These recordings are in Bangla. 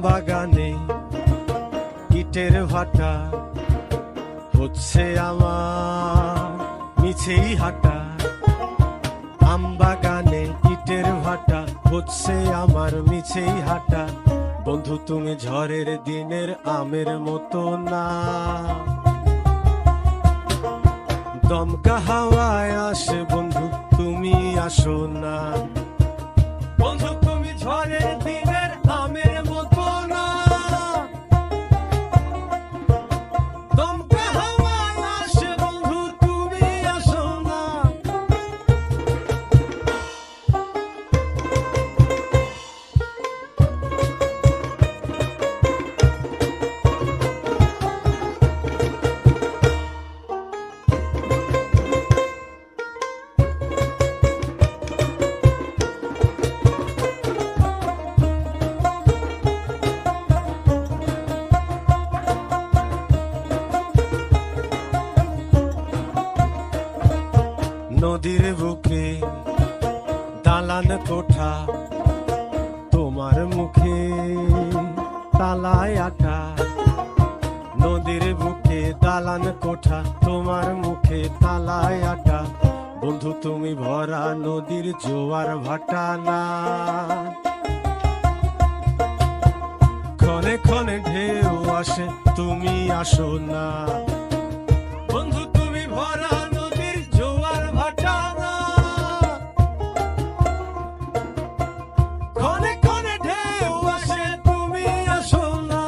বাগানে ইটের ভাটা হচ্ছে আমার মিছেই হাঁটা। আম বাগানে ইটের ভাটা হচ্ছে আমার মিছেই হাঁটা। বন্ধু তুমি ঝড়ের দিনের আমের মতো না, দমকা হাওয়ায় আসে বন্ধু তুমি আসো না। বন্ধু তুমি ঝড়ের দিনের আমের মতো না, দমকা হাওয়ায় আসে বন্ধু তুমি আসো না। নদীর বুকে দালান কোঠা, তোমার মুখে তালায় আটা। নদীর বুকে দালান কোঠা, তোমার মুখে তালায় আটা। বন্ধু তুমি ভরা নদীর জোয়ার ভাটা না, ক্ষণে ক্ষণে ঢেউ আসে তুমি আসো না। বন্ধু তুমি ভরা নদীর জোয়ার ভাটা না, ক্ষণে ক্ষণে ঢেউ আসে তুমি আসো না।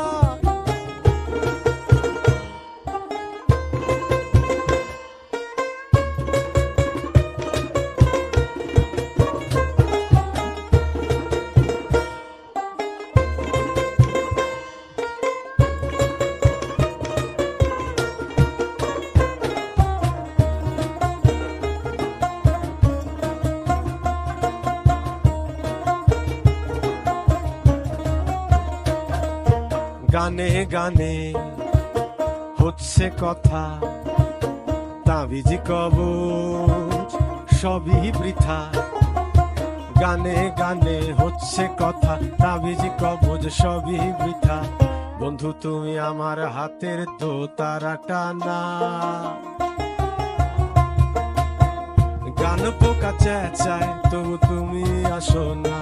গানে গানে হচ্ছে কথা, তাবিজি কবচ সবই বৃথা। গানে গানে হচ্ছে কথা, তাবিজি কবচ সবই বৃথা। বন্ধু তুমি আমার হাতের দোতারাটা না, গান পোকা চেঁচায় তবু তুমি আসো না।